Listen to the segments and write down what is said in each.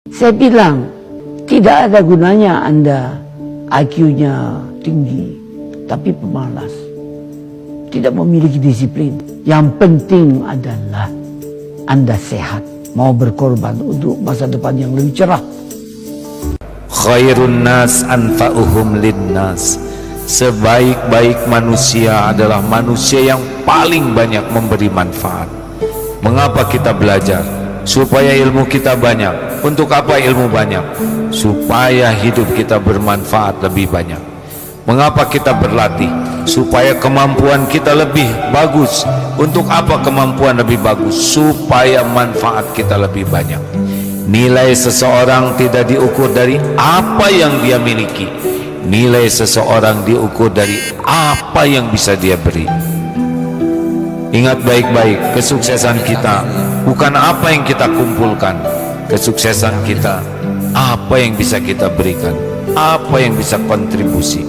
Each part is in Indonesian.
Saya bilang, tidak ada gunanya Anda IQ-nya tinggi, tapi pemalas, tidak memiliki disiplin. Yang penting adalah Anda sehat, mau berkorban untuk masa depan yang lebih cerah. Khairun nas anfa'uhum linnas. Sebaik-baik manusia adalah manusia yang paling banyak memberi manfaat. Mengapa kita belajar? Supaya ilmu kita banyak. Untuk apa ilmu banyak? Supaya hidup kita bermanfaat lebih banyak. Mengapa kita berlatih? Supaya kemampuan kita lebih bagus. Untuk apa kemampuan lebih bagus? Supaya manfaat kita lebih banyak. Nilai seseorang tidak diukur dari apa yang dia miliki. Nilai seseorang diukur dari apa yang bisa dia beri. Ingat baik-baik, kesuksesan kita bukan apa yang kita kumpulkan. Kesuksesan kita apa yang bisa kita berikan, apa yang bisa kontribusi.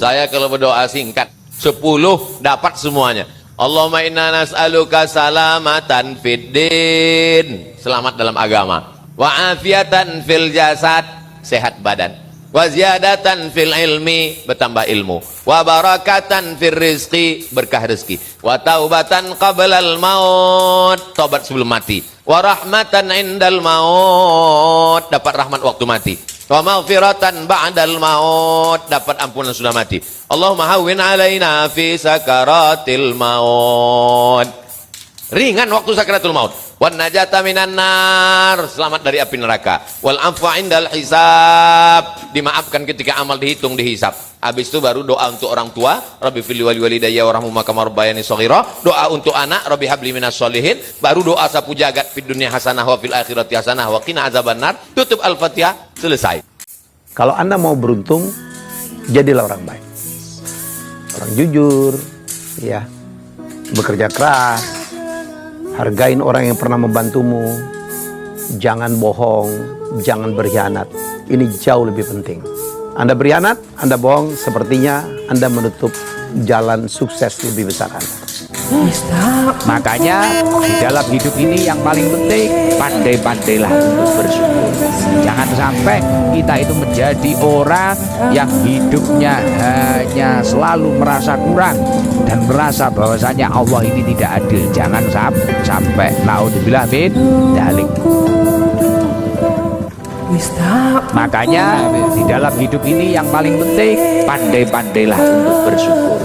Saya kalau berdoa singkat 10 dapat semuanya. Allahumma inna nas'aluka salamatan fid din, selamat dalam agama, wa afiatan fil jasad, sehat badan, wa ziyadatan fil ilmi, bertambah ilmu, wa barakatan fil rizqi, berkah rezeki, wa taubatan qablal maut, tobat sebelum mati, wa rahmatan indal maut, dapat rahmat waktu mati, wa maghfiratan ba'dal maut, dapat ampunan sudah mati. Allahumma hawwin alaina fi sakaratil maut, ringan waktu sakaratul maut. Wan najata minan nar, selamat dari api neraka. Wal afwa indal hisab, dimaafkan ketika amal dihitung dihisab. Habis itu baru doa untuk orang tua, Rabbi fili wali walidayya warhamhuma kama rabbayani shaghira. Doa untuk anak, Rabbi habli minas sholihin. Baru doa sapu jagat, fid dunya hasanah wa fil akhirati hasanah wa qina azabannar. Tutup Al-Fatihah, selesai. Kalau Anda mau beruntung, jadilah orang baik, orang jujur, ya, bekerja keras, hargain orang yang pernah membantumu, jangan bohong, jangan berkhianat. Ini jauh lebih penting. Anda berkhianat, Anda bohong, sepertinya Anda menutup jalan sukses lebih besar Anda. Makanya di dalam hidup ini yang paling penting, pandai-pandailah untuk bersyukur. Jangan sampai kita itu menjadi orang yang hidupnya hanya selalu merasa kurang dan merasa bahwasanya Allah ini tidak adil. Jangan sampai naudzubillah min dzalik. Makanya di dalam hidup ini yang paling penting, pandai-pandailah untuk bersyukur.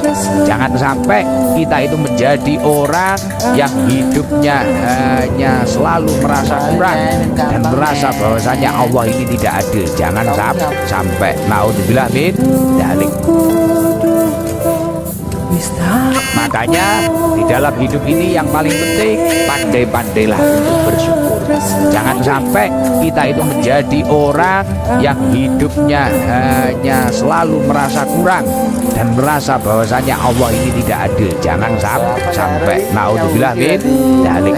Jangan sampai kita itu menjadi orang yang hidupnya hanya selalu merasa kurang dan merasa bahwasanya Allah ini tidak adil. Jangan sampai naudzubillah min dzalik. Makanya di dalam hidup ini yang paling penting, pandai-pandailah untuk bersyukur. Jangan sampai kita itu menjadi orang yang hidupnya hanya selalu merasa kurang dan merasa bahwasanya Allah ini tidak adil. Jangan sampai naudzubillah min dzalik.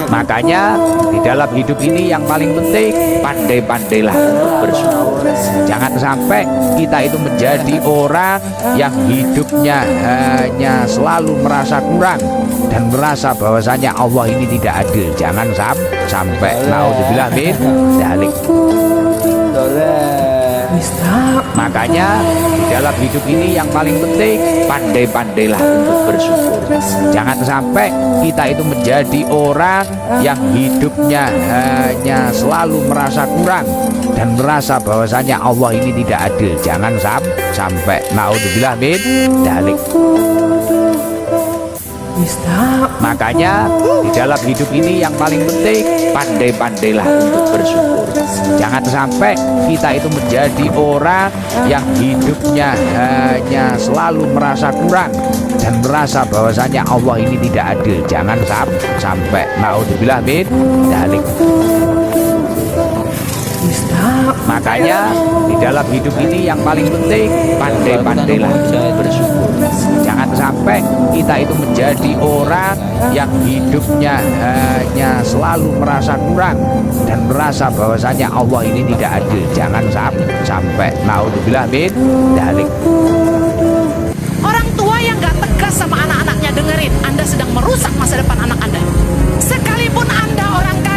Makanya di dalam hidup ini yang paling penting, pandai-pandailah untuk bersyukur. Jangan sampai kita itu menjadi orang yang hidupnya hanya selalu merasa kurang dan merasa bahwasanya Allah ini tidak adil. Jangan sampai naudzubillah min dzalik. Makanya di dalam hidup ini yang paling penting, pandai-pandailah untuk bersyukur. Jangan sampai kita itu menjadi orang yang hidupnya hanya selalu merasa kurang dan merasa bahwasanya Allah ini tidak adil. Jangan sampai naudzubillah min dzalik. Makanya di dalam hidup ini yang paling penting, pandai-pandailah untuk bersyukur. Jangan sampai kita itu menjadi orang yang hidupnya hanya selalu merasa kurang dan merasa bahwasanya Allah ini tidak adil. Jangan sampai naudzubillah min dzalik. Makanya di dalam hidup ini yang paling penting, pandai-pandailah untuk bersyukur. Jangan sampai kita itu menjadi orang yang hidupnya hanya selalu merasa kurang dan merasa bahwasanya Allah ini tidak adil. Jangan sampai naudzubillah min dzalik. Orang tua yang gak tegas sama anak-anaknya, dengerin, Anda sedang merusak masa depan anak Anda. Sekalipun Anda orang kaya,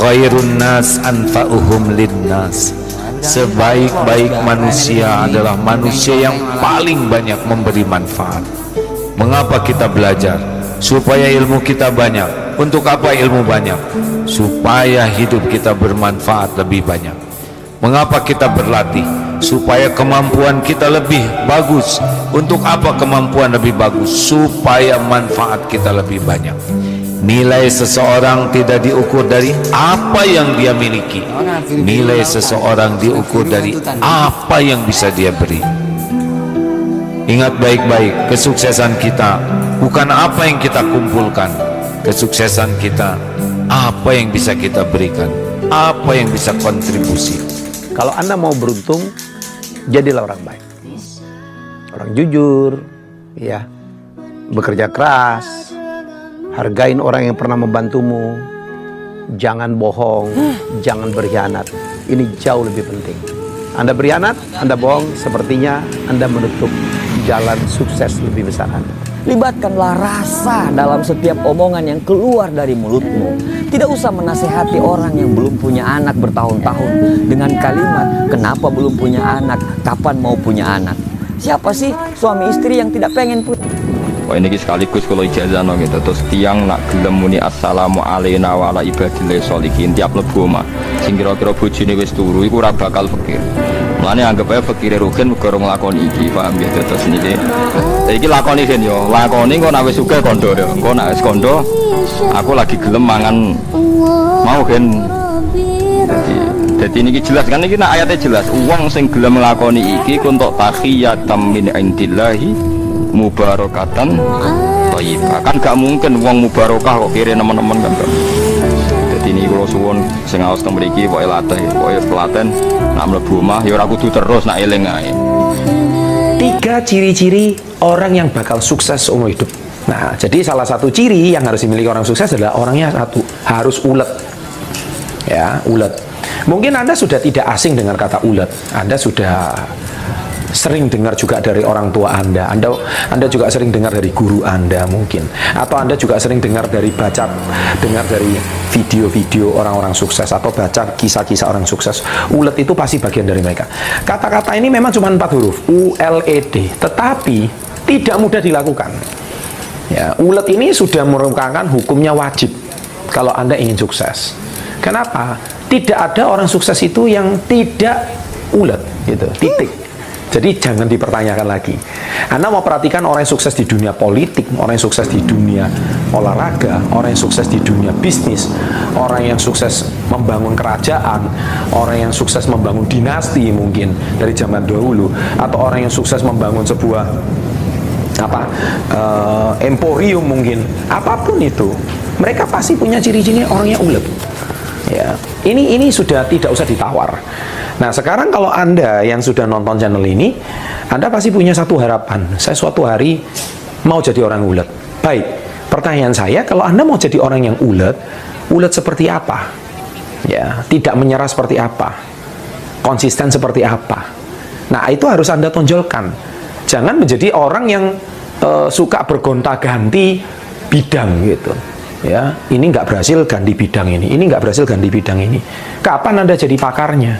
Khairun nas anfa'uhum linnas. Sebaik-baik manusia adalah manusia yang paling banyak memberi manfaat. Mengapa kita belajar? Supaya ilmu kita banyak. Untuk apa ilmu banyak? Supaya hidup kita bermanfaat lebih banyak. Mengapa kita berlatih? Supaya kemampuan kita lebih bagus. Untuk apa kemampuan lebih bagus? Supaya manfaat kita lebih banyak. Nilai seseorang tidak diukur dari apa yang dia miliki. Nilai seseorang diukur dari apa yang bisa dia beri. Ingat baik-baik, kesuksesan kita bukan apa yang kita kumpulkan. Kesuksesan kita apa yang bisa kita berikan, apa yang bisa kontribusi. Kalau Anda mau beruntung, jadilah orang baik. Orang jujur, ya, bekerja keras, hargain orang yang pernah membantumu, jangan bohong, jangan berkhianat. Ini jauh lebih penting. Anda berkhianat, Anda bohong, sepertinya Anda menutup jalan sukses lebih besar Anda. Libatkanlah rasa dalam setiap omongan yang keluar dari mulutmu. Tidak usah menasehati orang yang belum punya anak bertahun-tahun dengan kalimat, kenapa belum punya anak, kapan mau punya anak. Siapa sih suami istri yang tidak pengen punya? Wah ini sekaligus kalau ijazah no gitu. Terus tiang nak gelem muni assalamu alaikum wa ala ibadillah sholihin tiap lebu mah. Sing kira-kira bojone wis turu iku ora bakal fakir. Mulane anggap ae fakire rugen mergo nglakoni iki, paham ya? Terus niki. Iki lakoni kan yo, lakoni kok nek wis sugih kondo yo. Engko nek wis kondo aku lagi gelem mangan mau kan. Jadi ini jelas kan, ini ayatnya jelas. Uang sing gelem nglakoni iki kuntuk tahiyatam min indillahi mubarakatan thayyibah. Kan gak mungkin uang mubarakah kok kira teman-teman kan. Jadi ini kalau suwon sing aos teng mriki pokoke latih, pokoke telaten nak mlebu omah ya ora kudu terus nak eling ae. 3 ciri-ciri orang yang bakal sukses seumur hidup. Nah, jadi salah satu ciri yang harus dimiliki orang sukses adalah orangnya satu, harus ulet. Ya, ulet. Mungkin Anda sudah tidak asing dengan kata ulet. Anda sudah sering dengar juga dari orang tua Anda. Anda juga sering dengar dari guru Anda mungkin. Atau Anda juga sering dengar dari video-video orang-orang sukses atau baca kisah-kisah orang sukses. Ulet itu pasti bagian dari mereka. Kata-kata ini memang cuma 4 huruf, U-L-E-D, tetapi tidak mudah dilakukan. Ya, ulet ini sudah merupakan hukumnya wajib kalau Anda ingin sukses. Kenapa? Tidak ada orang sukses itu yang tidak ulet, gitu. Titik. Jadi jangan dipertanyakan lagi. Anda mau perhatikan orang yang sukses di dunia politik, orang yang sukses di dunia olahraga, orang yang sukses di dunia bisnis, orang yang sukses membangun kerajaan, orang yang sukses membangun dinasti mungkin dari zaman dahulu, atau orang yang sukses membangun sebuah emporium mungkin, apapun itu, mereka pasti punya ciri-ciri orangnya ulet. Ya, ini sudah tidak usah ditawar. Nah, sekarang kalau Anda yang sudah nonton channel ini, Anda pasti punya satu harapan. Saya suatu hari mau jadi orang ulet. Baik, pertanyaan saya, kalau Anda mau jadi orang yang ulet seperti apa? Ya, tidak menyerah seperti apa? Konsisten seperti apa? Nah, itu harus Anda tonjolkan. Jangan menjadi orang yang suka bergonta-ganti bidang gitu. Ya, ini nggak berhasil ganti bidang ini nggak berhasil ganti bidang ini. Kapan Anda jadi pakarnya?